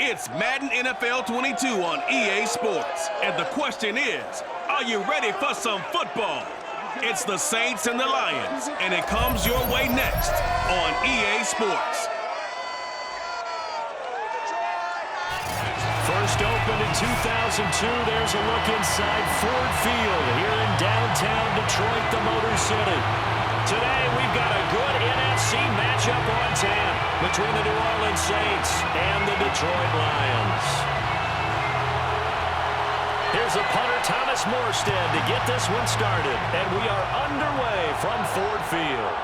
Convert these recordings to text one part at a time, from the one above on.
It's Madden NFL 22 on EA Sports. And the question is, are you ready for some football? It's the Saints and the Lions, and it comes your way next on EA Sports. First opened in 2002, there's a look inside Ford Field here in downtown Detroit, the Motor City. Today, we've got a good NFC matchup on tap between the New Orleans Saints and the Detroit Lions. Here's the punter, Thomas Morstead, to get this one started. And we are underway from Ford Field.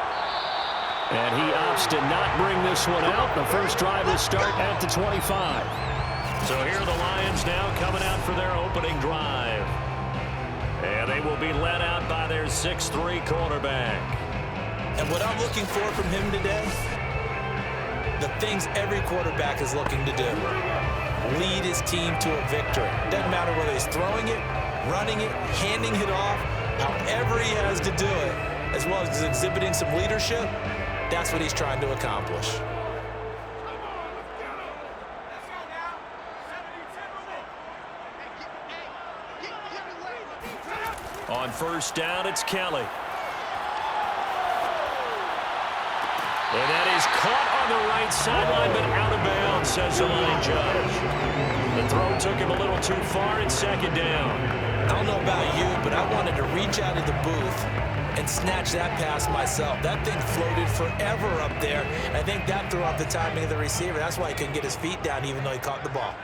And he opts to not bring this one out. The first drive will start at the 25. So here are the Lions now coming out for their opening drive. And they will be led out by their 6'3" quarterback. And what I'm looking for from him today, the things every quarterback is looking to do. Lead his team to a victory. Doesn't matter whether he's throwing it, running it, handing it off, however he has to do it, as well as exhibiting some leadership, that's what he's trying to accomplish. On first down, it's Kelly. And that is caught on the right sideline, but out of bounds, says the line judge. The throw took him a little too far in second down. I don't know about you, but I wanted to reach out of the booth and snatch that pass myself. That thing floated forever up there. I think that threw off the timing of the receiver. That's why he couldn't get his feet down, even though he caught the ball.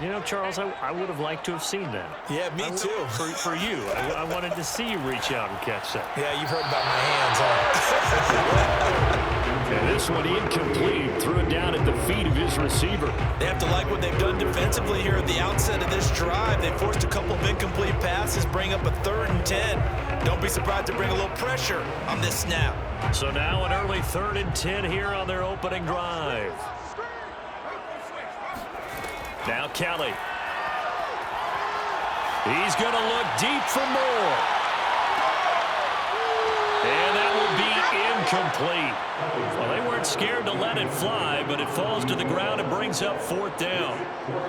You know, Charles, I would have liked to have seen that. Yeah, me too. For you. I wanted to see you reach out and catch that. Yeah, you've heard about my hands, huh? And this one incomplete. Threw it down at the feet of his receiver. They have to like what they've done defensively here at the outset of this drive. They forced a couple of incomplete passes, bring up a 3rd and 10. Don't be surprised to bring a little pressure on this snap. So now an early 3rd and 10 here on their opening drive. Now Kelly. He's going to look deep for more. And that will be incomplete. Well, they weren't scared to let it fly, but it falls to the ground and brings up 4th down.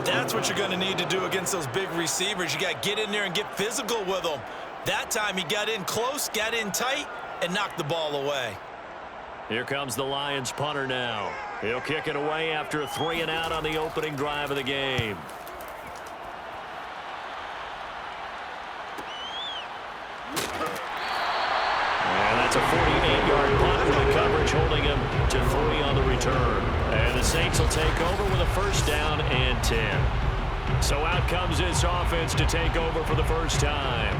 That's what you're going to need to do against those big receivers. You got to get in there and get physical with them. That time he got in close, got in tight, and knocked the ball away. Here comes the Lions punter now. He'll kick it away after a 3 and out on the opening drive of the game. And that's a 48-yard punt with the coverage holding him to 3 on the return. And the Saints will take over with a first down and 10. So out comes this offense to take over for the first time.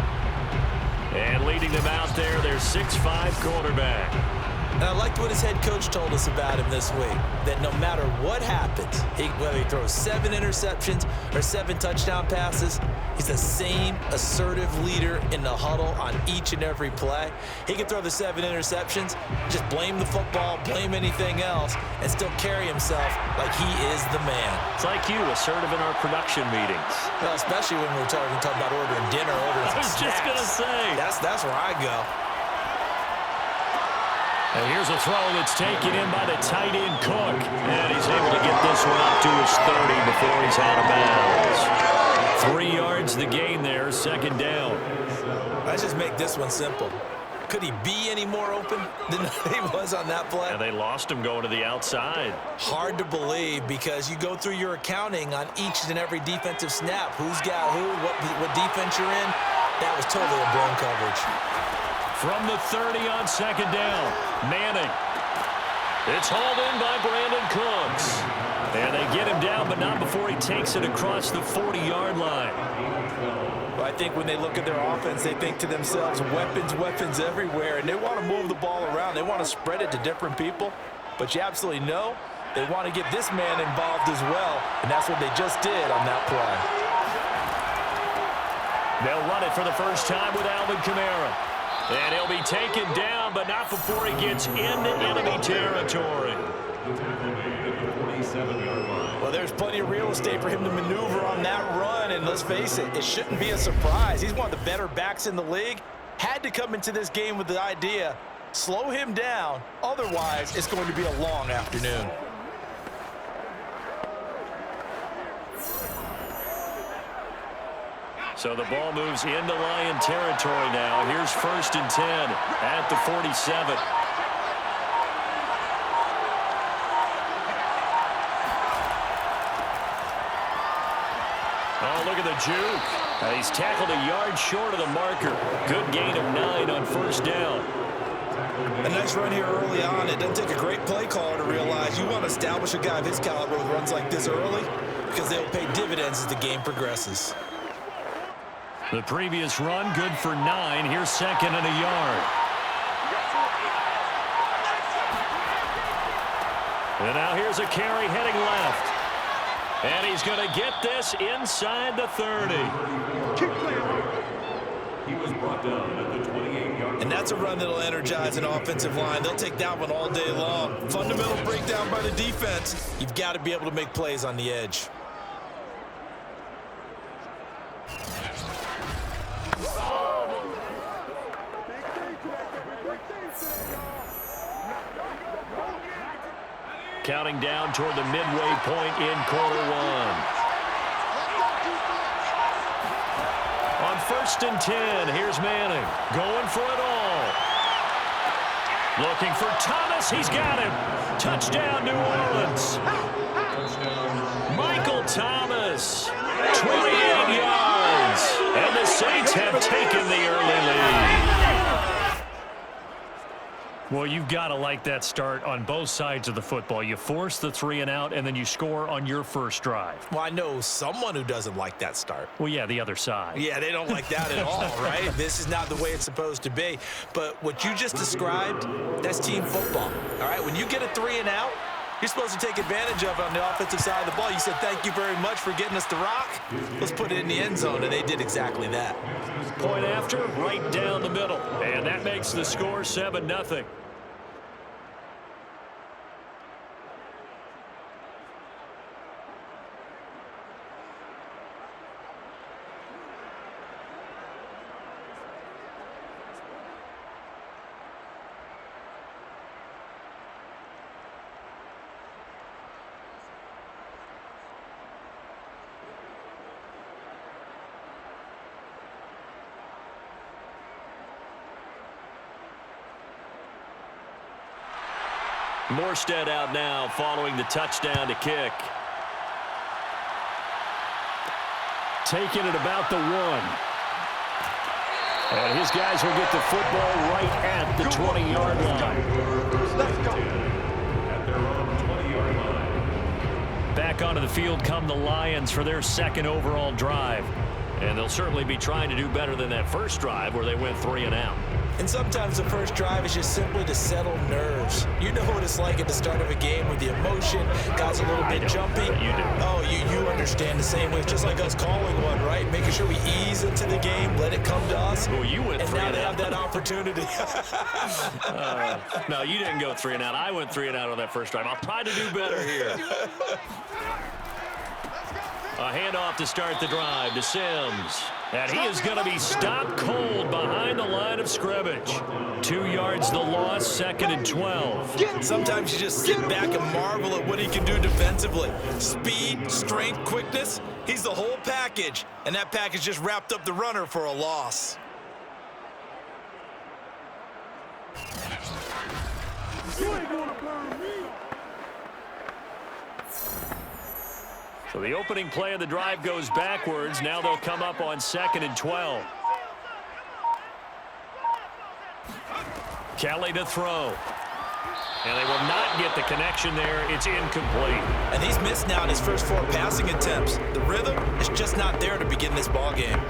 And leading them out there, their 6'5" quarterback. And I liked what his head coach told us about him this week, that no matter what happens, whether he throws 7 interceptions or 7 touchdown passes, he's the same assertive leader in the huddle on each and every play. He can throw the 7 interceptions, just blame the football, blame anything else, and still carry himself like he is the man. It's like you, assertive in our production meetings. Well, especially when we're talking about ordering dinner, ordering some snacks. I was just going to say. That's where I go. And here's a throw that's taken in by the tight end Cook. And he's able to get this one up to his 30 before he's out of bounds. 3 yards the gain there, 2nd down. Let's just make this one simple. Could he be any more open than he was on that play? And they lost him going to the outside. Hard to believe because you go through your accounting on each and every defensive snap. Who's got who, what defense you're in. That was totally a blown coverage. From the 30 on 2nd down, Manning. It's hauled in by Brandon Cooks. And they get him down, but not before he takes it across the 40-yard line. Well, I think when they look at their offense, they think to themselves, weapons everywhere, and they want to move the ball around. They want to spread it to different people, but you absolutely know they want to get this man involved as well, and that's what they just did on that play. They'll run it for the first time with Alvin Kamara. And he'll be taken down, but not before he gets into enemy territory. Well, there's plenty of real estate for him to maneuver on that run, and let's face it, it shouldn't be a surprise. He's one of the better backs in the league. Had to come into this game with the idea, slow him down, otherwise it's going to be a long afternoon. So the ball moves into Lion territory now. Here's 1st and 10 at the 47. Oh, look at the juke. He's tackled a yard short of the marker. Good gain of 9 on 1st down. A nice run here early on. It doesn't take a great play caller to realize you want to establish a guy of his caliber with runs like this early because they'll pay dividends as the game progresses. The previous run, good for 9. Here's 2nd and a yard. And now here's a carry heading left. And he's going to get this inside the 30. He was brought down at the 28-yard. And that's a run that'll energize an offensive line. They'll take that one all day long. Fundamental breakdown by the defense. You've got to be able to make plays on the edge. Counting down toward the midway point in quarter 1. On 1st and 10, here's Manning. Going for it all. Looking for Thomas. He's got him. Touchdown, New Orleans. Michael Thomas. 28 yards. And the Saints have taken the early lead. Well, you've got to like that start on both sides of the football. You force the 3 and out, and then you score on your first drive. Well, I know someone who doesn't like that start. Well, yeah, the other side. Yeah, they don't like that at all, right? This is not the way it's supposed to be. But what you just described, that's team football, all right? When you get a 3 and out, you're supposed to take advantage of it on the offensive side of the ball. You said, thank you very much for getting us the rock. Let's put it in the end zone, and they did exactly that. Point after, right down the middle. And that makes the score 7-0. Morstead out now following the touchdown to kick. Taking it about the 1. And his guys will get the football right at the 20-yard line. At their own 20-yard line. Back onto the field come the Lions for their 2nd overall drive. And they'll certainly be trying to do better than that first drive where they went 3 and out. And sometimes the first drive is just simply to settle nerves. You know what it's like at the start of a game with the emotion, guys a little bit jumpy. You do. Oh, you understand the same way. It's just like us calling one, right? Making sure we ease into the game, let it come to us. Well, you went and 3 now and they out. have that opportunity. No, you didn't go 3 and out. I went 3 and out on that first drive. I'll try to do better here. A handoff to start the drive to Sims. And he is going to be stopped cold behind the line of scrimmage. 2 yards the loss, 2nd and 12. Sometimes you just sit back and marvel at what he can do defensively. Speed, strength, quickness. He's the whole package. And that package just wrapped up the runner for a loss. You ain't gonna burn me. So the opening play of the drive goes backwards. Now they'll come up on 2nd and 12. Kelly to throw. And they will not get the connection there. It's incomplete. And he's missed now in his first 4 passing attempts. The rhythm is just not there to begin this ball game.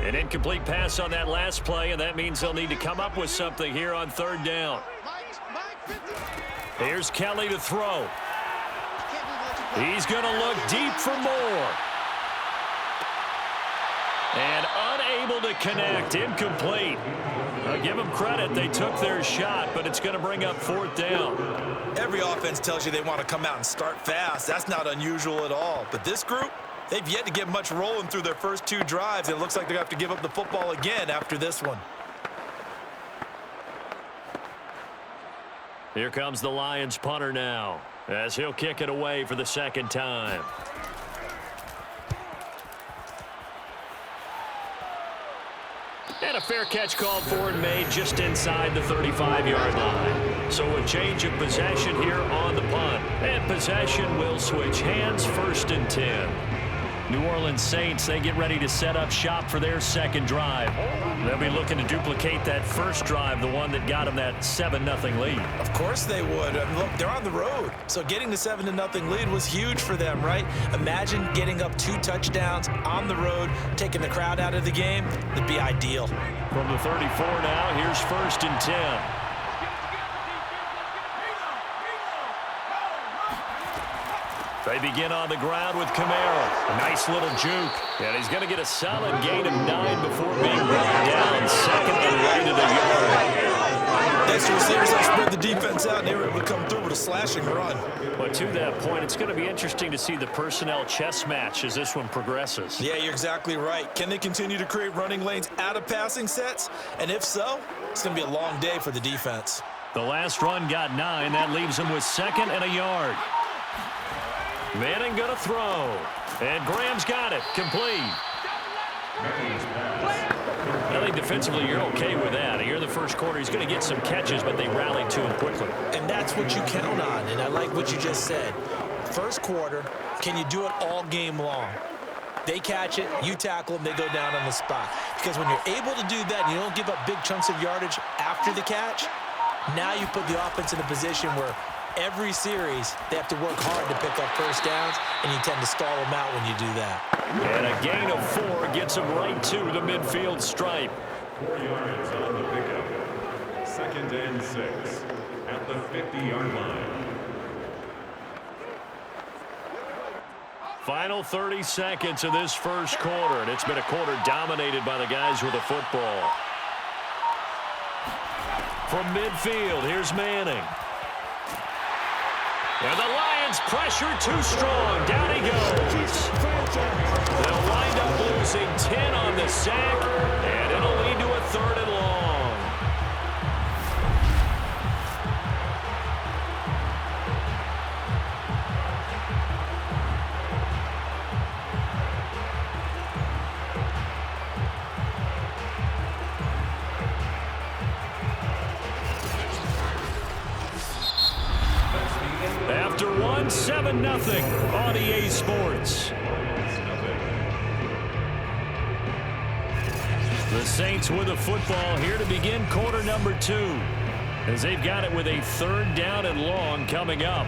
An incomplete pass on that last play, and that means they'll need to come up with something here on 3rd down. Here's Kelly to throw. He's going to look deep for more. And unable to connect. Incomplete. I'll give them credit. They took their shot, but it's going to bring up 4th down. Every offense tells you they want to come out and start fast. That's not unusual at all. But this group, they've yet to get much rolling through their first 2 drives. It looks like they're going to have to give up the football again after this one. Here comes the Lions punter now, as he'll kick it away for the second time. And a fair catch called for and made just inside the 35-yard line. So a change of possession here on the punt. And possession will switch hands, 1st and 10. New Orleans Saints, they get ready to set up shop for their second drive. They'll be looking to duplicate that first drive, the one that got them that 7-0 lead. Of course they would. I mean, look, they're on the road. So getting the 7-0 lead was huge for them, right? Imagine getting up 2 touchdowns on the road, taking the crowd out of the game. It'd be ideal. From the 34 now, here's 1st and 10. They begin on the ground with Kamara. A nice little juke. And he's going to get a solid gain of 9 before being brought down. 2nd and right at a yard. Thanks to receivers that spread the defense out, and they were able to come through with a slashing run. But to that point, it's going to be interesting to see the personnel chess match as this one progresses. Yeah, you're exactly right. Can they continue to create running lanes out of passing sets? And if so, it's going to be a long day for the defense. The last run got 9. That leaves him with 2nd and a yard. Manning going to throw. And Graham's got it. Complete. I think defensively you're okay with that. Here in the first quarter, he's going to get some catches, but they rallied to him quickly. And that's what you count on, and I like what you just said. First quarter, can you do it all game long? They catch it, you tackle them, they go down on the spot. Because when you're able to do that and you don't give up big chunks of yardage after the catch, now you put the offense in a position where every series, they have to work hard to pick up first downs, and you tend to stall them out when you do that. And a gain of 4 gets him right to the midfield stripe. 4 yards on the pickup. 2nd and 6 at the 50-yard line. Final 30 seconds of this first quarter, and it's been a quarter dominated by the guys with the football. From midfield, here's Manning. And the Lions pressure too strong. Down he goes. They'll wind up losing 10 on the sack, and it'll lead to a 3rd and long. After 7-0 on EA Sports. The Saints with the football here to begin quarter number 2, as they've got it with a 3rd down and long coming up.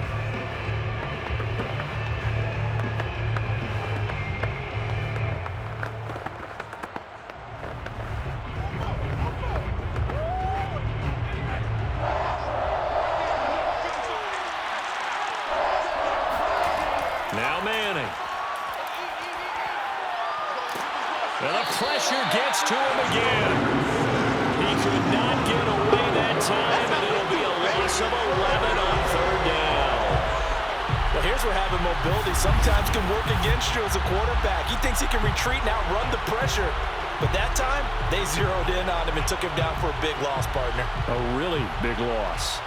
Now Manning. And the pressure gets to him again. He could not get away that time, and it'll be a loss of 11 on 3rd down. Well, here's where having mobility sometimes can work against you as a quarterback. He thinks he can retreat and outrun the pressure. But that time, they zeroed in on him and took him down for a big loss, partner. A really big loss.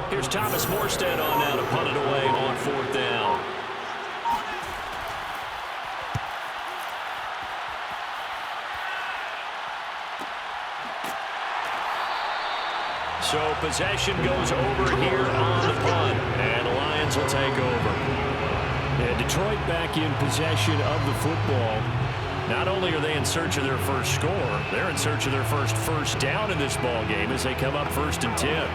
Here's Thomas Morstead on now to punt it away on 4th down. So possession goes over here on the punt, and the Lions will take over. And Detroit back in possession of the football. Not only are they in search of their first score, they're in search of their first down in this ball game as they come up 1st and 10.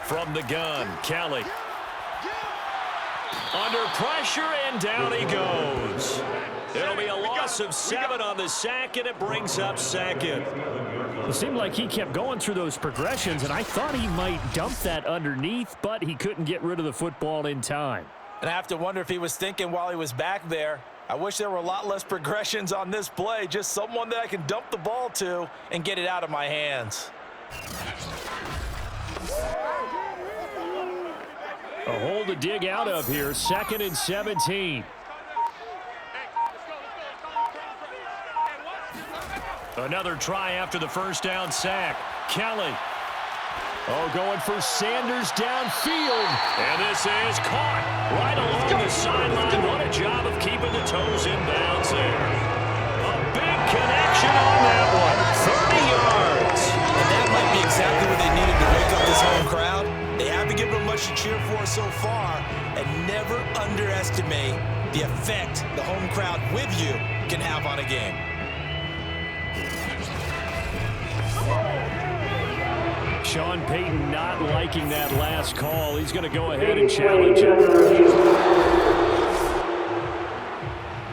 From the gun, Kelly. Under pressure, and down he goes. It'll be a loss of 7 on the sack, and it brings up 2nd. It seemed like he kept going through those progressions, and I thought he might dump that underneath, but he couldn't get rid of the football in time. And I have to wonder if he was thinking while he was back there, I wish there were a lot less progressions on this play, just someone that I can dump the ball to and get it out of my hands. A hole to dig out of here, 2nd and 17. Another try after the first down sack. Kelly. Oh, going for Sanders downfield. And this is caught right along the sideline. What a job of keeping the toes in bounds there. A big connection on that one. 30 yards. And that might be exactly what they needed to wake up this home crowd. They haven't given them much to cheer for so far. And never underestimate the effect the home crowd with you can have on a game. Sean Payton not liking that last call. He's going to go ahead and challenge it.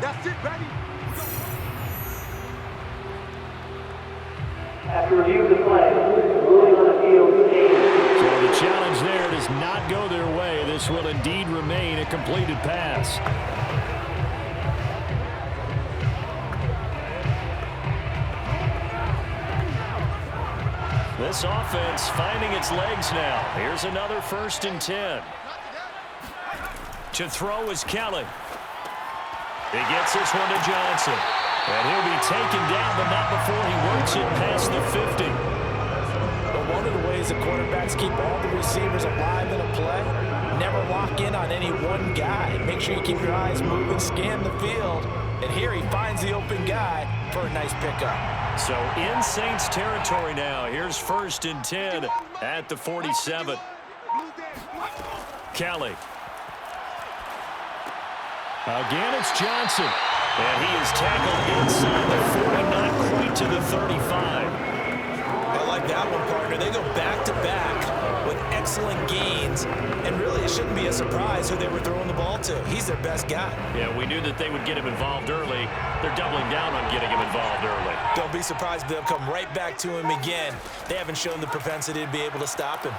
That's it, baby. After review of the play, ruling on the field. So the challenge there does not go their way. This will indeed remain a completed pass. This offense finding its legs now. Here's another 1st and 10. To throw is Kelly. He gets this one to Johnson. And he'll be taken down, but not before he works it past the 50. But one of the ways the quarterbacks keep all the receivers alive in a play, never lock in on any one guy. Make sure you keep your eyes moving, scan the field. And here he finds the open guy for a nice pickup. So in Saints territory now. Here's 1st and 10 at the 47. Kelly. Again, it's Johnson. And he is tackled inside the 40, not quite to the 35. I like that one, partner. They go back-to-back with excellent gains. And really, it shouldn't be a surprise who they were throwing the ball to. He's their best guy. Yeah, we knew that they would get him involved early. They're doubling down on getting him involved early. Don't be surprised if they'll come right back to him again. They haven't shown the propensity to be able to stop him.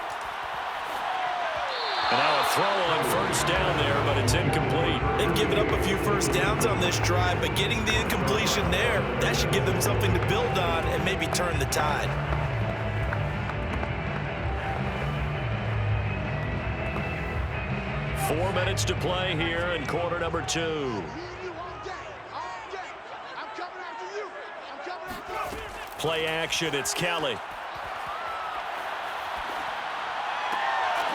And now a throw on 1st down there, but it's incomplete. They've given up a few first downs on this drive, but getting the incompletion there, that should give them something to build on and maybe turn the tide. Four minutes to play here in quarter number 2. Play action, it's Kelly.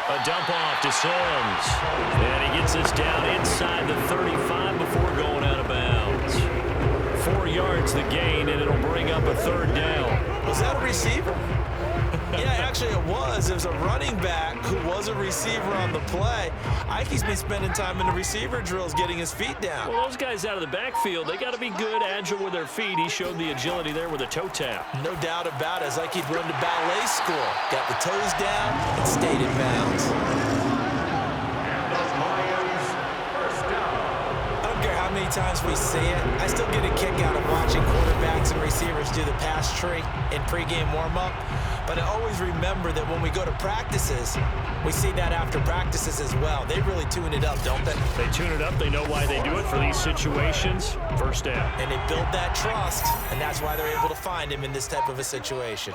A dump off to Sims. And he gets this down inside the 35 before going out of bounds. 4 yards the gain, and it'll bring up a 3rd down. Was that a receiver? Yeah, actually it was. It was a running back who was a receiver on the play. Ikey's been spending time in the receiver drills getting his feet down. Well, those guys out of the backfield, they got to be good, agile with their feet. He showed the agility there with a toe tap. No doubt about it. It's like he'd run to ballet school. Got the toes down and stayed in bounds. I don't care how many times we see it. I still get a kick out of watching quarterbacks and receivers do the pass tree in pregame warm-up. But I always remember that when we go to practices, we see that after practices as well. They really tune it up, don't they? They tune it up. They know why they do it for these situations. 1st down. And they build that trust, and that's why they're able to find him in this type of a situation.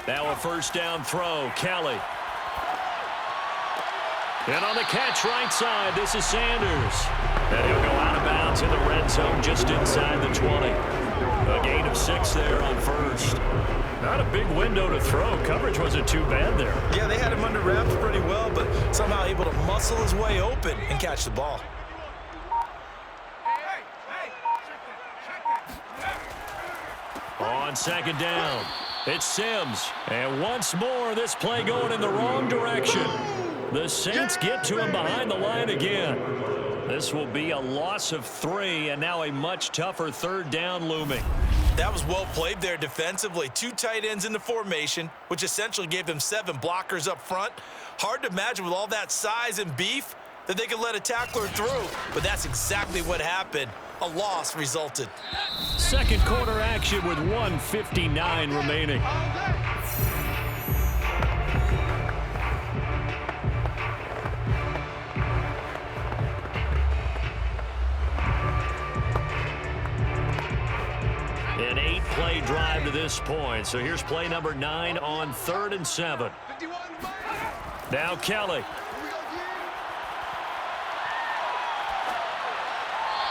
Now a 1st down throw. Kelly. And on the catch right side, this is Sanders. And he'll go out of bounds in the red zone just inside the 20. A gain of 6 there on 1st. Not a big window to throw. Coverage wasn't too bad there. Yeah, they had him under wraps pretty well, but somehow able to muscle his way open and catch the ball. On 2nd down, it's Sims. And once more, this play going in the wrong direction. The Saints get to him behind the line again. This will be a loss of 3, and now a much tougher 3rd down looming. That was well played there defensively. 2 tight ends in the formation, which essentially gave them 7 blockers up front. Hard to imagine with all that size and beef that they could let a tackler through, but that's exactly what happened. A loss resulted. 2nd quarter action with 1:59 remaining. An 8-play drive to this point. So here's play number 9 on 3rd and 7. Now Kelly.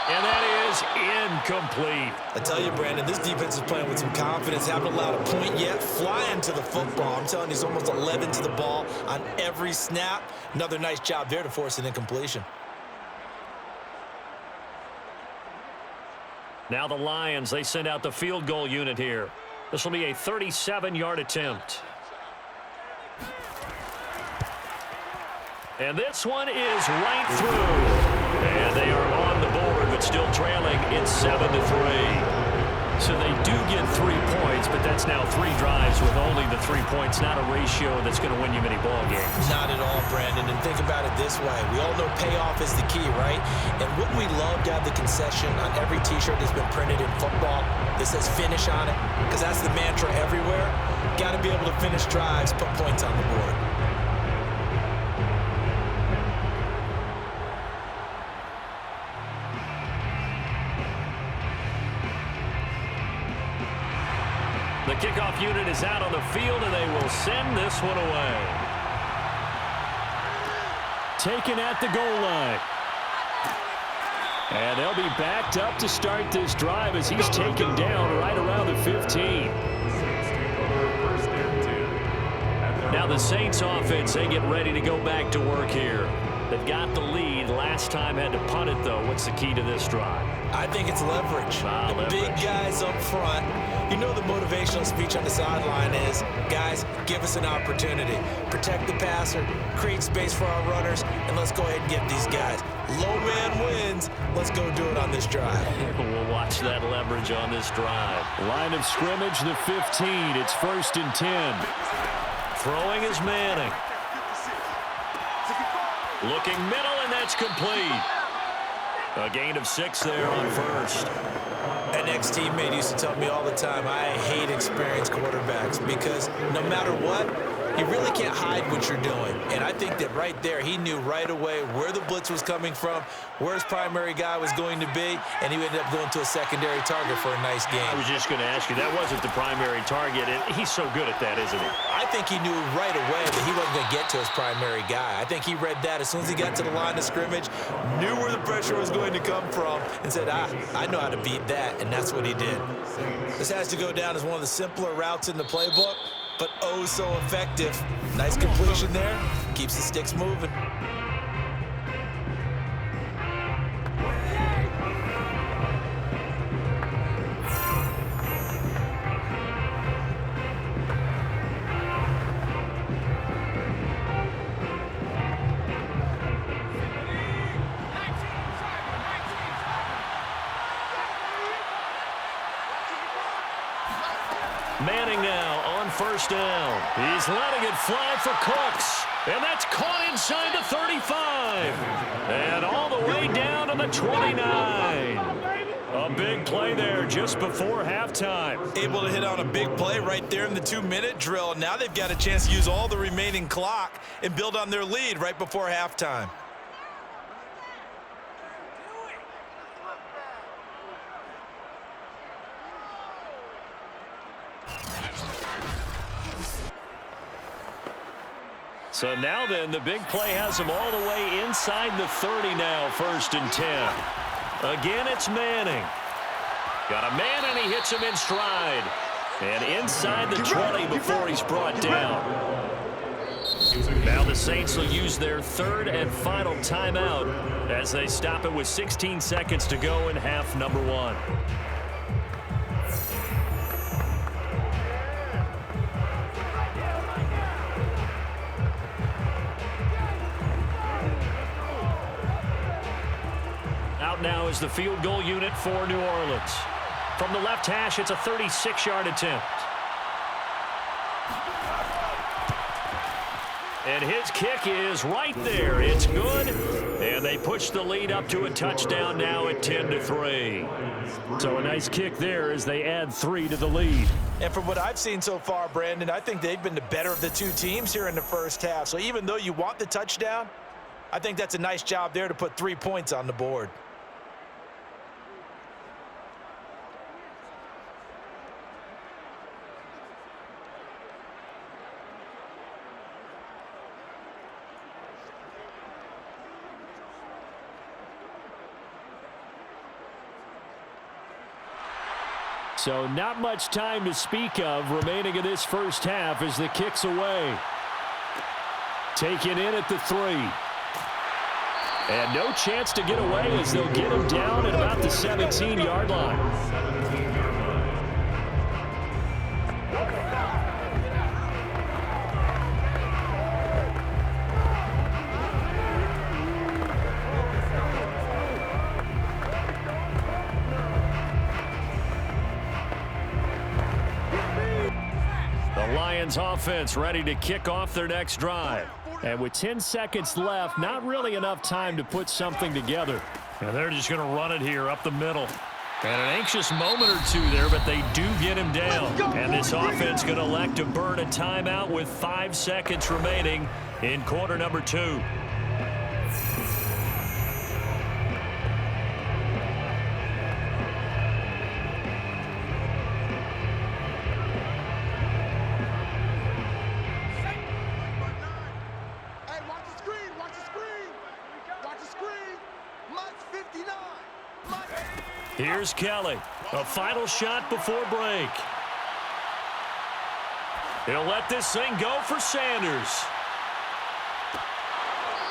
And that is incomplete. I tell you, Brandon, this defense is playing with some confidence. Haven't allowed a point yet. Flying to the football. I'm telling you, he's almost 11 to the ball on every snap. Another nice job there to force an incompletion. Now the Lions, they send out the field goal unit here. This will be a 37-yard attempt. And this one is right through. And they are on the board, but still trailing. It's 7-3. So they do get 3 points, but that's now 3 drives with only the 3 points. Not a ratio that's going to win you many ball games. Not at all, Brandon. And think about it this way. We all know payoff is the key, right? And wouldn't we love to have the concession on every T-shirt that's been printed in football that says finish on it? Because that's the mantra everywhere. Got to be able to finish drives, put points on the board. The kickoff unit is out on the field, and they will send this one away. Taken at the goal line. And they'll be backed up to start this drive as he's taken down right around the 15. Now the Saints offense, they get ready to go back to work here. They've got the lead. Last time had to punt it, though. What's the key to this drive? I think it's leverage. The big guys up front. You know the motivational speech on the sideline is, guys, give us an opportunity. Protect the passer, create space for our runners, and let's go ahead and get these guys. Low man wins. Let's go do it on this drive. We'll watch that leverage on this drive. Line of scrimmage, the 15. It's 1st and 10. Throwing is Manning. Looking middle, and that's complete. A gain of 6 there on 1st. An ex-teammate used to tell me all the time, I hate experienced quarterbacks because no matter what, you really can't hide what you're doing. And I think that right there, he knew right away where the blitz was coming from, where his primary guy was going to be, and he ended up going to a secondary target for a nice game. I was just going to ask you, that wasn't the primary target, and he's so good at that, isn't he? I think he knew right away that he wasn't going to get to his primary guy. I think he read that as soon as he got to the line of scrimmage, knew where the pressure was going to come from, and said, I know how to beat that, and that's what he did. This has to go down as one of the simpler routes in the playbook, but oh so effective. Nice completion there. Keeps the sticks moving. Manning now on 1st down. He's letting it fly for Cooks. And that's caught inside the 35. And all the way down to the 29. A big play there just before halftime. Able to hit on a big play right there in the 2-minute drill. Now they've got a chance to use all the remaining clock and build on their lead right before halftime. So now then, the big play has him all the way inside the 30 now, 1st and 10. Again, it's Manning. Got a man, and he hits him in stride. And inside the 20 before he's brought down. Now the Saints will use their 3rd and final timeout as they stop it with 16 seconds to go in half number 1. Now is the field goal unit for New Orleans. From the left hash, it's a 36-yard attempt. And his kick is right there. It's good. And they push the lead up to a touchdown now at 10-3. So a nice kick there as they add 3 to the lead. And from what I've seen so far, Brandon, I think they've been the better of the two teams here in the first half. So even though you want the touchdown, I think that's a nice job there to put 3 points on the board. So not much time to speak of remaining in this first half as the kick's away. Taken in at the 3. And no chance to get away as they'll get him down at about the 17-yard line. Lions offense ready to kick off their next drive. And with 10 seconds left, not really enough time to put something together. And they're just going to run it here up the middle. And an anxious moment or two there, but they do get him down. And this offense going to elect to burn a timeout with 5 seconds remaining in quarter number 2. Here's Kelly. A final shot before break. He'll let this thing go for Sanders.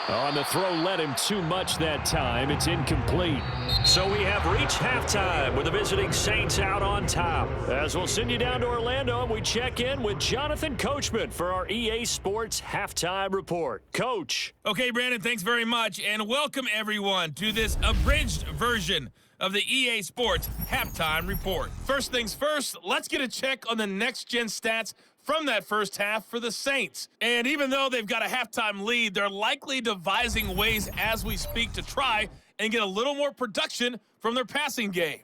On the throw, led him too much that time. It's incomplete. So we have reached halftime with the visiting Saints out on top. As we'll send you down to Orlando, and we check in with Jonathan Coachman for our EA Sports Halftime Report. Coach. Okay, Brandon, thanks very much, and welcome everyone to this abridged version of the EA Sports Halftime Report. First things first, let's get a check on the next-gen stats from that first half for the Saints. And even though they've got a halftime lead, they're likely devising ways as we speak to try and get a little more production from their passing game.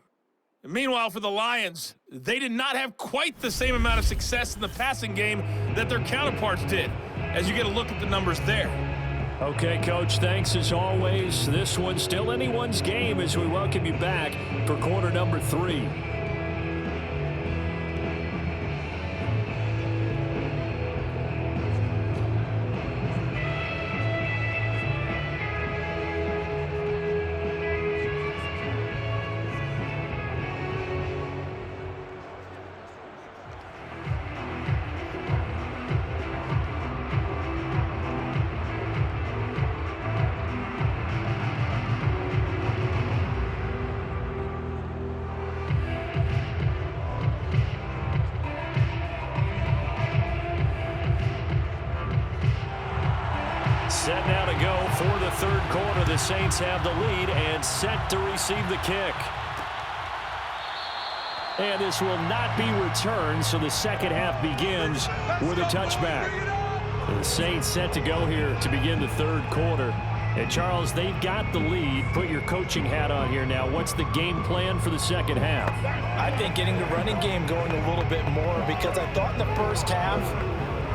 And meanwhile, for the Lions, they did not have quite the same amount of success in the passing game that their counterparts did, as you get a look at the numbers there. Okay, Coach, thanks as always. This one's still anyone's game as we welcome you back for quarter number 3. Set now to go for the third quarter. The Saints have the lead and set to receive the kick. And this will not be returned, so the second half begins with a touchback. The Saints set to go here to begin the third quarter. And, Charles, they've got the lead. Put your coaching hat on here now. What's the game plan for the second half? I think getting the running game going a little bit more, because I thought in the first half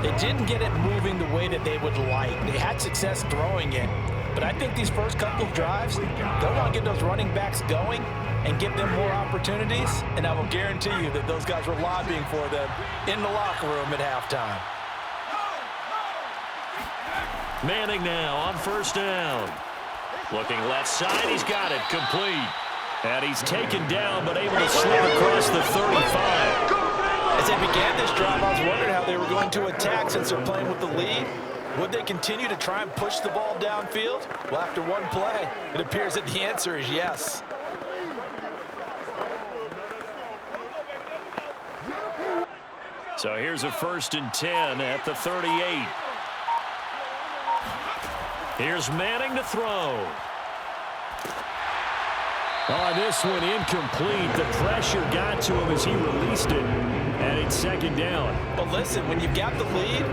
they didn't get it moving the way that they would like. They had success throwing it. But I think these first couple of drives, they'll want to get those running backs going and give them more opportunities. And I will guarantee you that those guys were lobbying for them in the locker room at halftime. Manning now on first down. Looking left side, he's got it, complete. And he's taken down, but able to slip across the 35. As they began this drive, I was wondering how they were going to attack since they're playing with the lead. Would they continue to try and push the ball downfield? Well, after one play, it appears that the answer is yes. So here's a 1st and 10 at the 38. Here's Manning to throw. Oh, this one incomplete. The pressure got to him as he released it. And it's second down. But listen, when you've got the lead,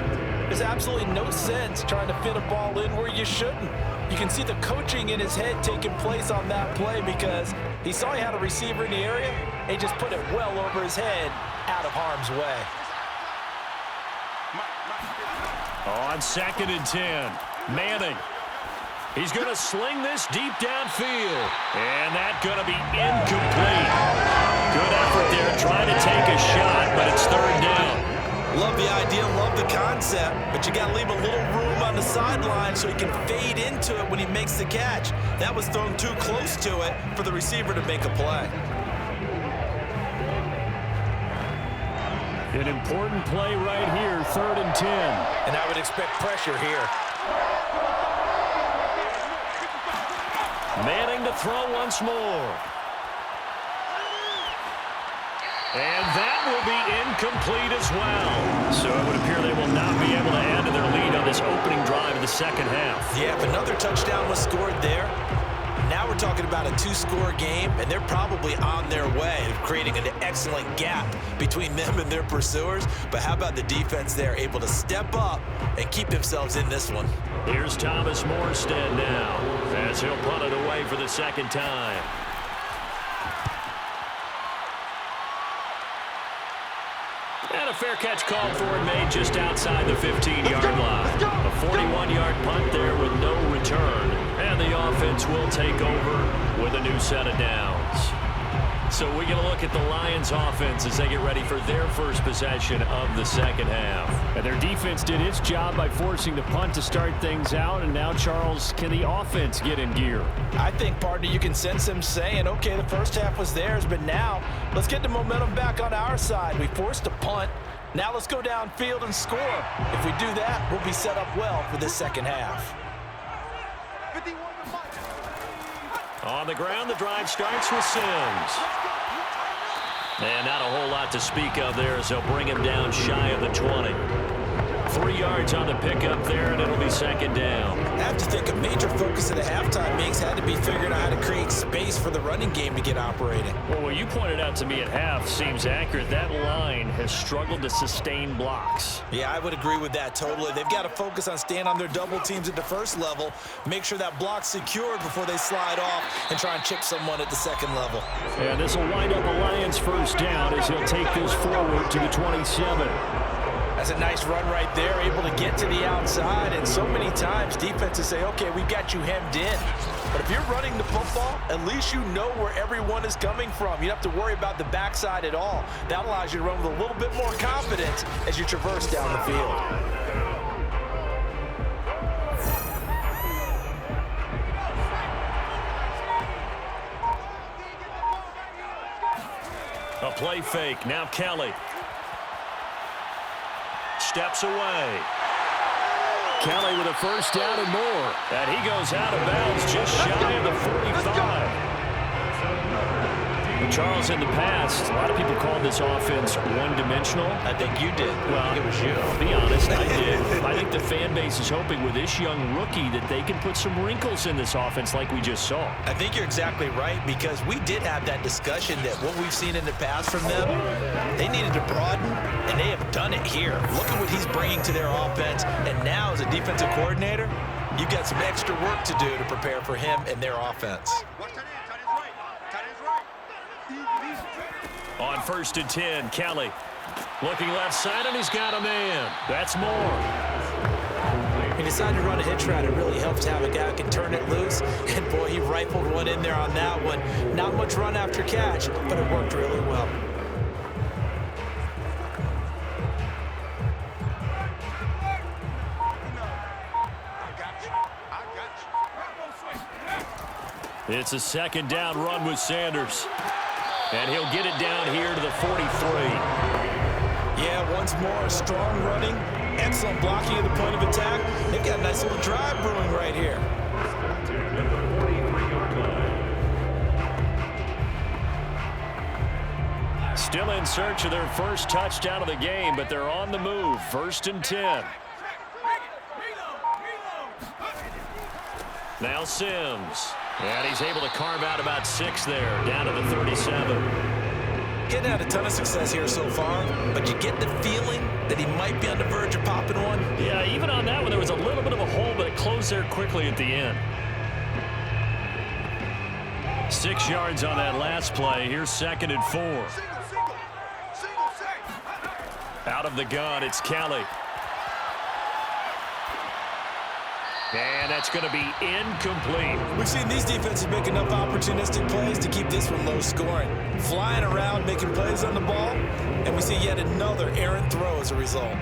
there's absolutely no sense trying to fit a ball in where you shouldn't. You can see the coaching in his head taking place on that play because he saw he had a receiver in the area and he just put it well over his head out of harm's way. On 2nd and 10, Manning. He's going to sling this deep downfield. And that's going to be incomplete. Good effort there trying to take a shot, but it's 3rd down. Love the idea, love the concept, but you got to leave a little room on the sideline so he can fade into it when he makes the catch. That was thrown too close to it for the receiver to make a play. An important play right here, 3rd and 10. And I would expect pressure here. Manning to throw once more. And that will be incomplete as well. So it would appear they will not be able to add to their lead on this opening drive of the second half. Yeah, if another touchdown was scored there, now we're talking about a 2-score game, and they're probably on their way of creating an excellent gap between them and their pursuers. But how about the defense there, able to step up and keep themselves in this one? Here's Thomas Morstead now, as he'll punt it away for the second time. And a fair catch called for and made just outside the 15-yard line. A 41-yard punt there with no return. And the offense will take over with a new set of downs. So we get a look at the Lions offense as they get ready for their first possession of the second half. And their defense did its job by forcing the punt to start things out. And now, Charles, can the offense get in gear? I think, partner, you can sense them saying, okay, the first half was theirs, but now let's get the momentum back on our side. We forced a punt. Now let's go downfield and score. If we do that, we'll be set up well for this second half. On the ground, the drive starts with Sims. And not a whole lot to speak of there as they'll bring him down shy of the 20. 3 yards on the pickup there, and it'll be second down. I have to think a major focus of the halftime mix had to be figuring out how to create space for the running game to get operating. Well, what you pointed out to me at half seems accurate. That line has struggled to sustain blocks. Yeah, I would agree with that totally. They've got to focus on staying on their double teams at the first level, make sure that block's secured before they slide off and try and chip someone at the second level. And this will wind up a Lions first down as he'll take this forward to the 27. That's a nice run right there, able to get to the outside. And so many times defenses say, okay, we've got you hemmed in. But if you're running the football, at least you know where everyone is coming from. You don't have to worry about the backside at all. That allows you to run with a little bit more confidence as you traverse down the field. A play fake. Now Kelly. Steps away. Kelly with a first down and more. And he goes out of bounds just shy of the 45. Charles, in the past, a lot of people called this offense one-dimensional. I think you did. Well, I think it was you. I'll be honest, I did. I think the fan base is hoping with this young rookie that they can put some wrinkles in this offense like we just saw. I think you're exactly right, because we did have that discussion that what we've seen in the past from them, they needed to broaden, and they have done it here. Look at what he's bringing to their offense, and now as a defensive coordinator, you've got some extra work to do to prepare for him and their offense. On 1st and 10, Kelly looking left side, and he's got a man. That's Moore. He decided to run a hitch route. It really helps to have a guy who can turn it loose. And, boy, he rifled one in there on that one. Not much run after catch, but it worked really well. It's a second down run with Sanders. And he'll get it down here to the 43. Yeah, once more, strong running, excellent blocking at the point of attack. They've got a nice little drive brewing right here. Still in search of their first touchdown of the game, but they're on the move. 1st and 10. Now Sims. And he's able to carve out about 6 there, down to the 37. Getting had a ton of success here so far, but you get the feeling that he might be on the verge of popping one. Yeah, even on that one, there was a little bit of a hole, but it closed there quickly at the end. 6 yards on that last play. Here's 2nd and 4. Out of the gun, it's Kelly. And that's going to be incomplete. We've seen these defenses make enough opportunistic plays to keep this one low scoring. Flying around, making plays on the ball, and we see yet another errant throw as a result.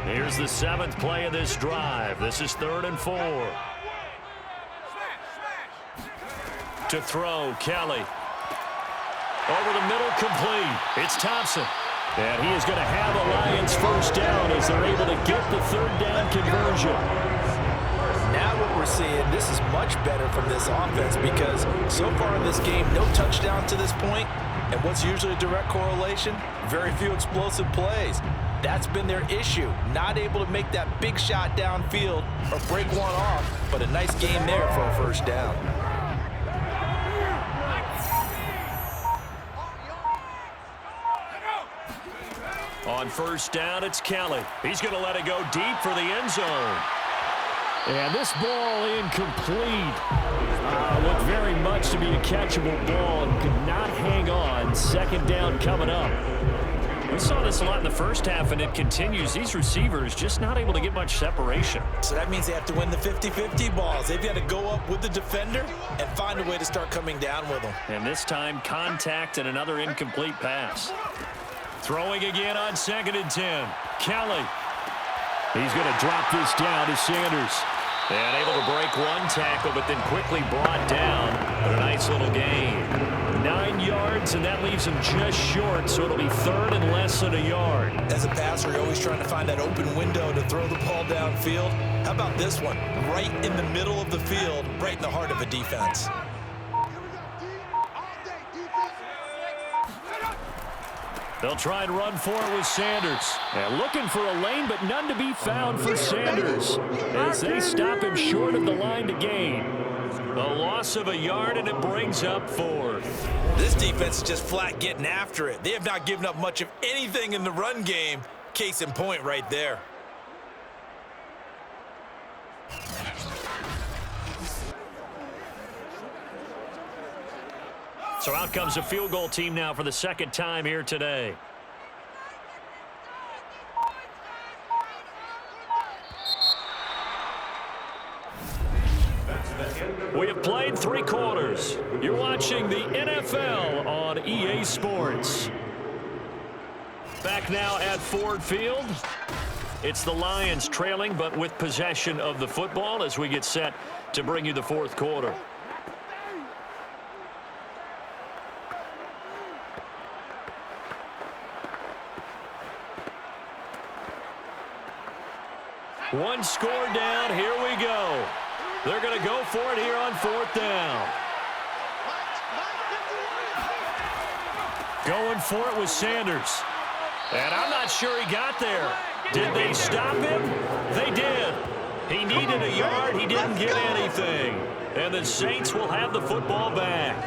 Here's the 7th play of this drive. This is 3rd and 4. To throw, Kelly. Over the middle, complete. It's Thompson. And he is going to have a Lions first down as they're able to get the third down conversion. Now what we're seeing, this is much better from this offense because so far in this game, no touchdown to this point. And what's usually a direct correlation? Very few explosive plays. That's been their issue. Not able to make that big shot downfield or break one off, but a nice game there for a first down. On first down, it's Kelly. He's going to let it go deep for the end zone. And this ball incomplete. Looked very much to be a catchable ball and could not hang on. Second down coming up. We saw this a lot in the first half, and it continues. These receivers just not able to get much separation. So that means they have to win the 50-50 balls. They've got to go up with the defender and find a way to start coming down with them. And this time, contact and another incomplete pass. Throwing again on 2nd and 10. Kelly. He's going to drop this down to Sanders. And able to break one tackle, but then quickly brought down. But a nice little gain. 9 yards, and that leaves him just short, so it'll be third and less than a yard. As a passer, you're always trying to find that open window to throw the ball downfield. How about this one? Right in the middle of the field, right in the heart of a defense. They'll try and run for it with Sanders. And looking for a lane, but none to be found for Sanders as they stop him short of the line to gain. The loss of a yard, and it brings up 4th. This defense is just flat getting after it. They have not given up much of anything in the run game. Case in point right there. So out comes a field goal team now for the second time here today. We have played 3 quarters. You're watching the NFL on EA Sports. Back now at Ford Field. It's the Lions trailing, but with possession of the football as we get set to bring you the 4th quarter. One score down. Here we go. They're going to go for it here on 4th down. Going for it with Sanders. And I'm not sure he got there. Did they stop him? They did. He needed a yard. He didn't get anything. And the Saints will have the football back.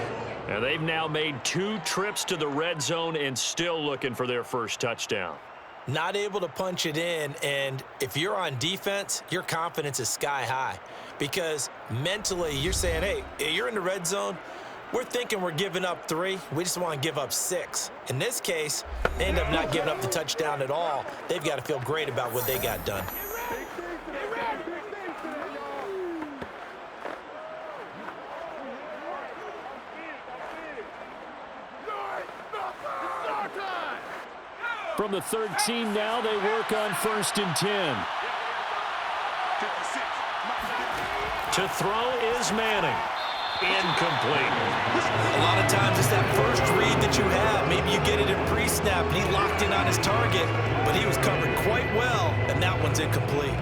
And they've now made 2 trips to the red zone and still looking for their first touchdown. Not able to punch it in, and if you're on defense, your confidence is sky high because mentally you're saying, hey, you're in the red zone. We're thinking we're giving up 3. We just want to give up 6. In this case, they end up not giving up the touchdown at all. They've got to feel great about what they got done. From the 13 now, they work on 1st and 10. To throw is Manning. Incomplete. A lot of times it's that first read that you have. Maybe you get it in pre-snap and he locked in on his target, but he was covered quite well, and that one's incomplete.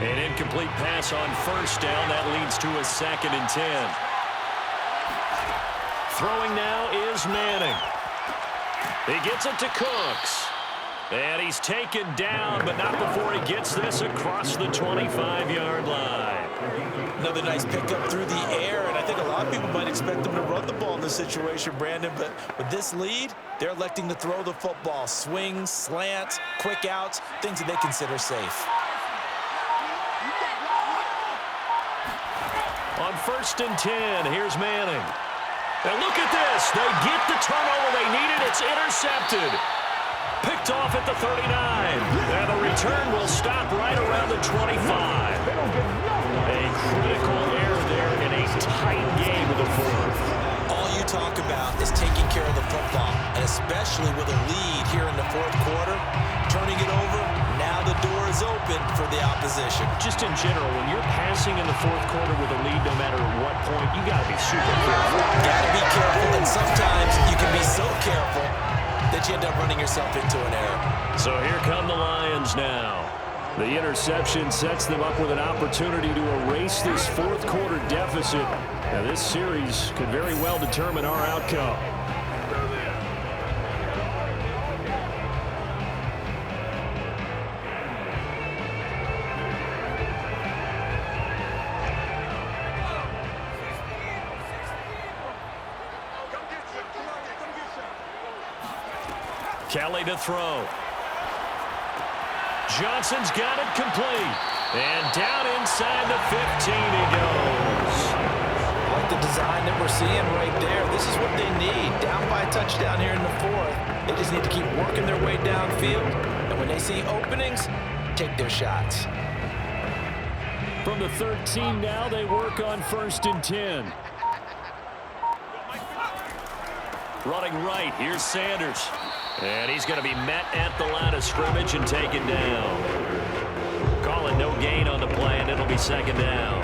An incomplete pass on 1st down. That leads to a 2nd and 10. Throwing now is Manning. He gets it to Cooks. And he's taken down, but not before he gets this across the 25-yard line. Another nice pickup through the air, and I think a lot of people might expect them to run the ball in this situation, Brandon, but with this lead, they're electing to throw the football. Swings, slants, quick outs, things that they consider safe. On 1st and 10, here's Manning. And look at this. They get the turnover they needed. It's intercepted. Picked off at the 39. And the return will stop right around the 25. A critical error there in a tight game of the 4th. All you talk about is taking care of the football, and especially with a lead here in the 4th quarter, turning it over, now the door is open. open for the opposition. Just in general, when you're passing in the fourth quarter with a lead, no matter what point, you got to be super careful. Got to be careful, and sometimes you can be so careful that you end up running yourself into an error. So here come the Lions now. The interception sets them up with an opportunity to erase this fourth quarter deficit. Now this series could very well determine our outcome. Kelly to throw. Johnson's got it complete. And down inside the 15 he goes. I like the design that we're seeing right there. This is what they need. Down by a touchdown here in the fourth. They just need to keep working their way downfield. And when they see openings, take their shots. From the 13 now, they work on 1st and 10. Running right, here's Sanders. And he's going to be met at the line of scrimmage and taken down. Calling no gain on the play, and it'll be 2nd down.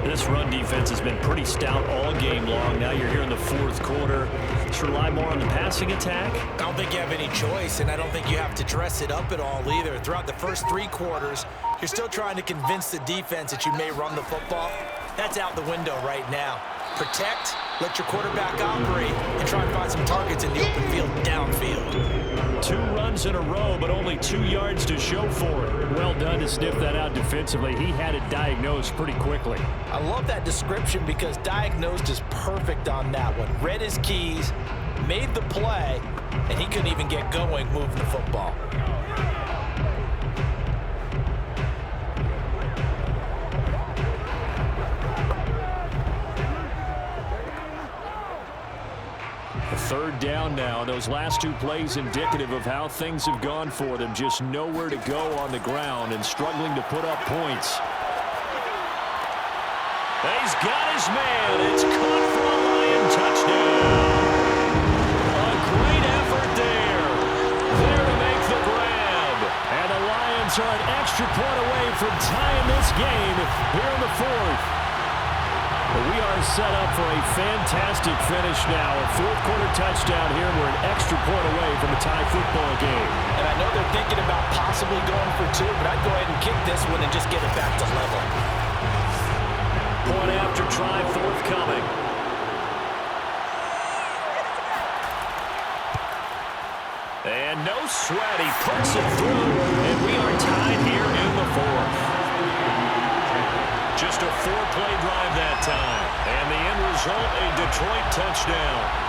This run defense has been pretty stout all game long. Now you're here in the fourth quarter. Just rely more on the passing attack. I don't think you have any choice, and I don't think you have to dress it up at all either. Throughout the first 3 quarters, you're still trying to convince the defense that you may run the football. That's out the window right now. Protect, let your quarterback operate, and try and find some targets in the open field downfield. 2 runs in a row, but only 2 yards to show for it. Well done to sniff that out defensively. He had it diagnosed pretty quickly. I love that description because diagnosed is perfect on that one. Read his keys, made the play, and he couldn't even get going moving the football. Third down now. Those last 2 plays indicative of how things have gone for them. Just nowhere to go on the ground and struggling to put up points. He's got his man. It's caught for a Lion touchdown. A great effort there. There to make the grab. And the Lions are an extra point away from tying this game here in the fourth. We are set up for a fantastic finish now. A fourth quarter touchdown here. We're an extra point away from a tie football game. And I know they're thinking about possibly going for 2, but I'd go ahead and kick this one and just get it back to level. Point after try forthcoming. And no sweat. He puts it through. And we are tied here in the fourth. Just a 4-play drive that time. And the end result, a Detroit touchdown.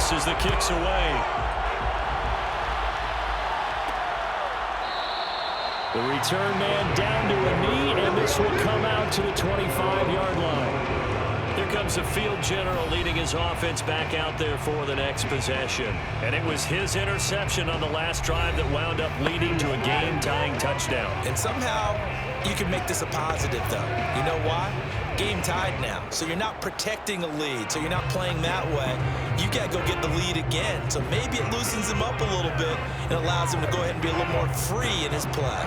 As the kick's away. The return man down to a knee, and this will come out to the 25-yard line. Here comes the field general leading his offense back out there for the next possession. And it was his interception on the last drive that wound up leading to a game-tying touchdown. And somehow you can make this a positive, though. You know why? Game tied now, so you're not protecting a lead, so you're not playing that way. You got to go get the lead again, so maybe it loosens him up a little bit and allows him to go ahead and be a little more free in his play.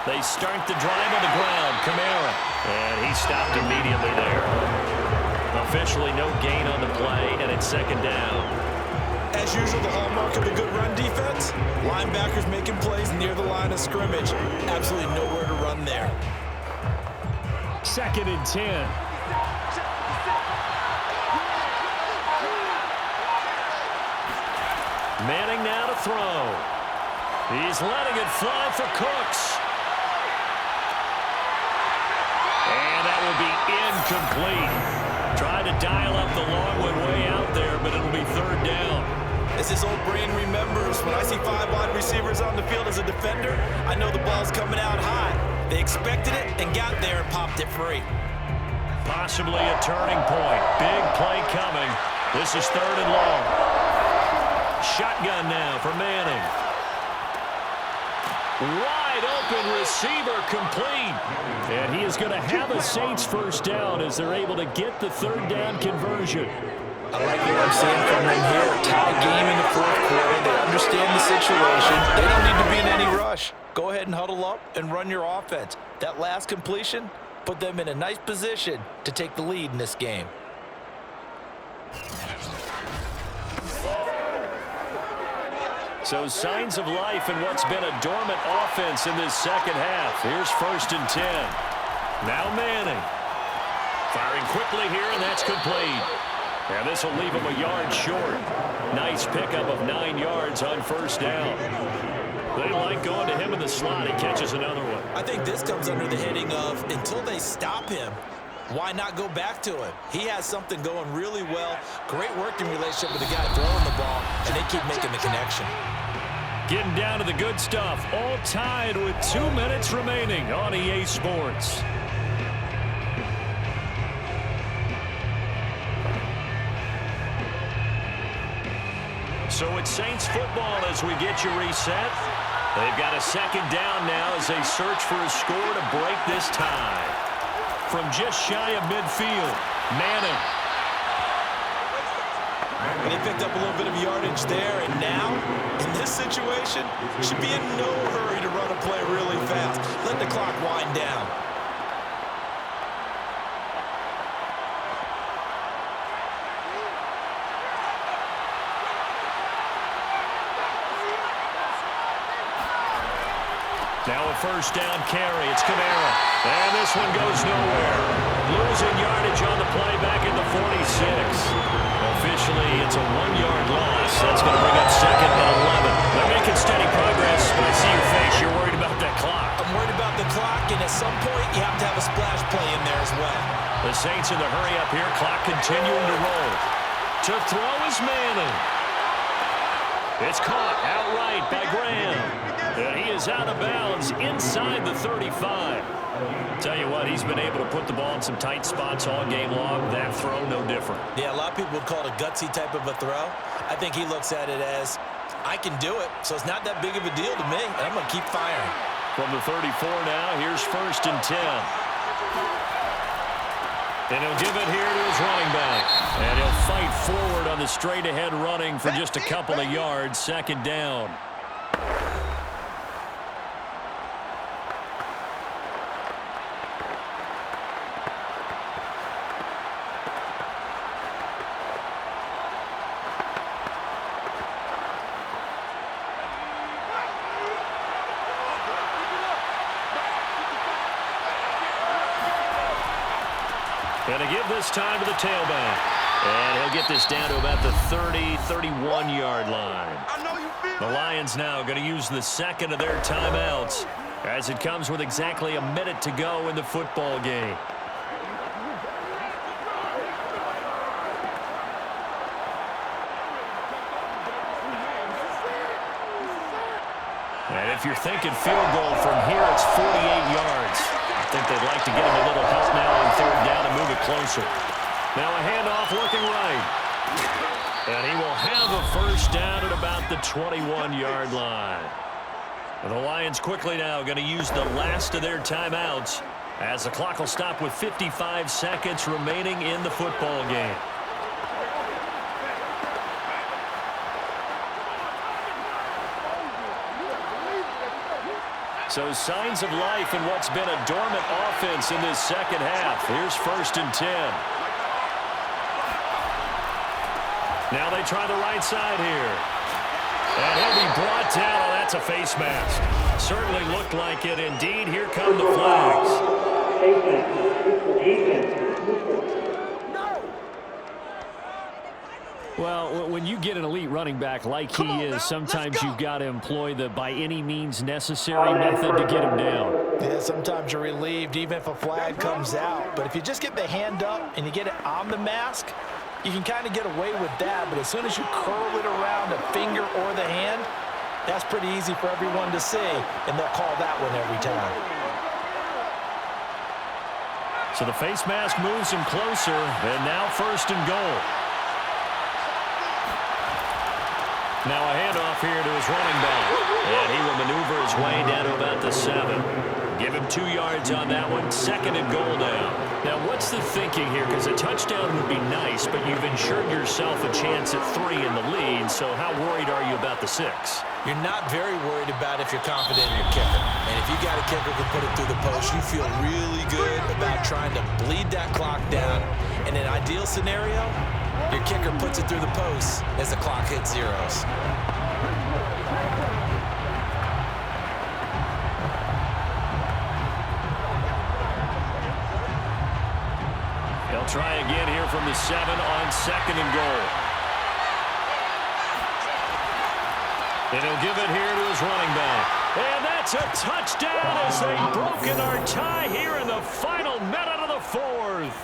They start the drive on the ground. Kamara, and he stopped immediately there. Officially no gain on the play, and it's 2nd down. As usual, the hallmark of a good run defense, linebackers making plays near the line of scrimmage. Absolutely nowhere to run there. 2nd and 10. Manning now to throw. He's letting it fly for Cooks. And that will be incomplete. Trying to dial up the long one way out there, but it'll be 3rd down. This field as a defender, I know the ball's coming out high. They expected it and got there and popped it free. Possibly a turning point. Big play coming. This is 3rd and long. Shotgun now for Manning. Wide open receiver complete. And he is going to have a Saints first down as they're able to get the 3rd down conversion. I like what I'm seeing from them here. Tie game in the 4th quarter. They understand the situation. They don't need to be in any rush. Go ahead and huddle up and run your offense. That last completion put them in a nice position to take the lead in this game. So signs of life in what's been a dormant offense in this second half. Here's 1st and 10. Now Manning. Firing quickly here, and that's complete. And this will leave him a yard short. Nice pickup of 9 yards on 1st down. They like going to him in the slot. He catches another one. I think this comes under the heading of until they stop him, why not go back to him? He has something going really well. Great working relationship with the guy throwing the ball, and they keep making the connection. Getting down to the good stuff. All tied with 2 minutes remaining on EA Sports. So it's Saints football as we get you reset. They've got a 2nd down now as they search for a score to break this tie. From just shy of midfield, Manning. They picked up a little bit of yardage there, and now, in this situation, should be in no hurry to run a play really fast. Let the clock wind down. Now a 1st down carry. It's Kamara. And this one goes nowhere. Losing yardage on the play back at the 46. Officially, it's a 1-yard loss. That's going to bring up 2nd and 11. They're making steady progress, but I see your face. You're worried about that clock. I'm worried about the clock, and at some point, you have to have a splash play in there as well. The Saints in the hurry up here. Clock continuing to roll. To throw is Manning. It's caught outright by Graham. And he is out of bounds inside the 35. Tell you what, he's been able to put the ball in some tight spots all game long. That throw, no different. Yeah, a lot of people would call it a gutsy type of a throw. I think he looks at it as, I can do it, so it's not that big of a deal to me, and I'm going to keep firing. From the 34 now, here's 1st and 10. And he'll give it here to his running back. And he'll fight forward on the straight-ahead running for just a couple of yards. 2nd down. Going to give this time to the tailback. And he'll get this down to about the 30, 31-yard line. The Lions now going to use the 2nd of their timeouts as it comes with exactly a minute to go in the football game. And if you're thinking field goal from here, it's 48 yards. I think they'd like to get him a little help now on 3rd down and move it closer. Now a handoff looking right. And he will have a 1st down at about the 21-yard line. And the Lions quickly now going to use the last of their timeouts as the clock will stop with 55 seconds remaining in the football game. So signs of life in what's been a dormant offense in this second half. Here's 1st and 10. Now they try the right side here. And he'll be brought down. Oh, that's a face mask. Certainly looked like it. Indeed, here come the flags. Well, when you get an elite running back like he is, sometimes you've got to employ the by any means necessary method to get him down. Yeah, sometimes you're relieved even if a flag comes out. But if you just get the hand up and you get it on the mask, you can kind of get away with that. But as soon as you curl it around the finger or the hand, That's pretty easy for everyone to see, and they'll call that one every time. So the face mask moves him closer, and now 1st and goal. Now a handoff here to his running back, and he will maneuver his way down to about the 7. Give him 2 yards on that one. 2nd and goal now. Now, what's the thinking here? Because a touchdown would be nice, but you've ensured yourself a chance at 3 in the lead, so how worried are you about the 6? You're not very worried about if you're confident in your kicker. And if you got a kicker who can put it through the post, you feel really good about trying to bleed that clock down. In an ideal scenario, your kicker puts it through the post as the clock hits zeros. They'll try again here from the 7 on 2nd and goal. And he'll give it here to his running back. And that's a touchdown as they've broken our tie here in the final minute of the 4th.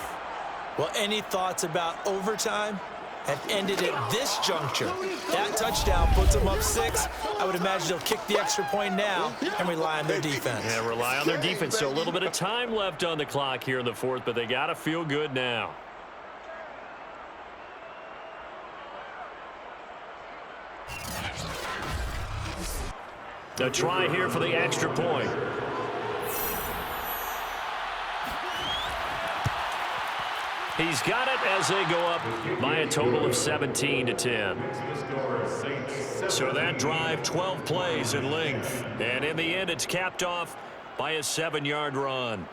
Well, any thoughts about overtime have ended at this juncture. That touchdown puts them up 6. I would imagine they'll kick the extra point now and rely on their defense. Yeah, rely on their defense. So a little bit of time left on the clock here in the 4th, but they got to feel good now. A try here for the extra point. He's got it as they go up by a total of 17-10. So that drive, 12 plays in length. And in the end, it's capped off by a 7-yard run.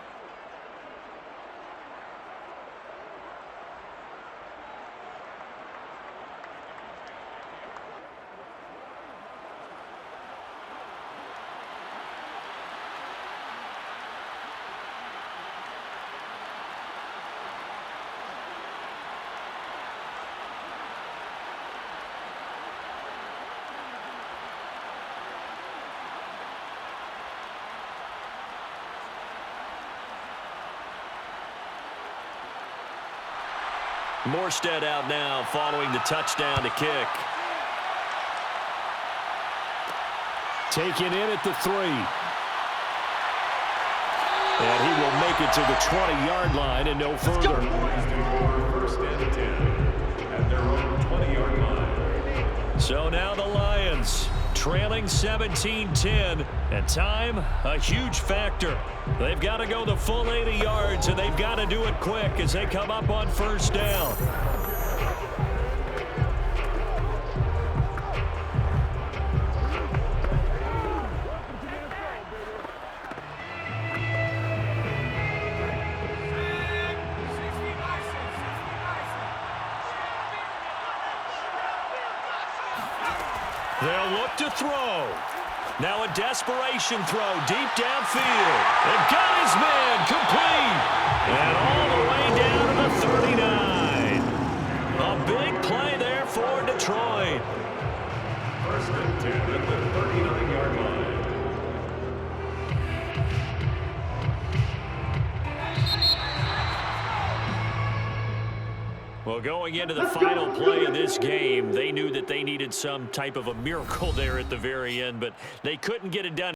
Morstead out now following the touchdown to kick. Taken in at the 3. And he will make it to the 20-yard line and no further. 1st and 10 at their own 20-yard line. So now the Lions trailing 17-10, and time, a huge factor. They've got to go the full 80 yards, and they've got to do it quick as they come up on 1st down. They'll look to throw. Now a desperation throw deep downfield. And got his man complete. And all the way down to the 39. A big play there for Detroit. 1st and 10 at the 39-yard line. Well, going into the final play of this game, they knew that they needed some type of a miracle there at the very end, but they couldn't get it done.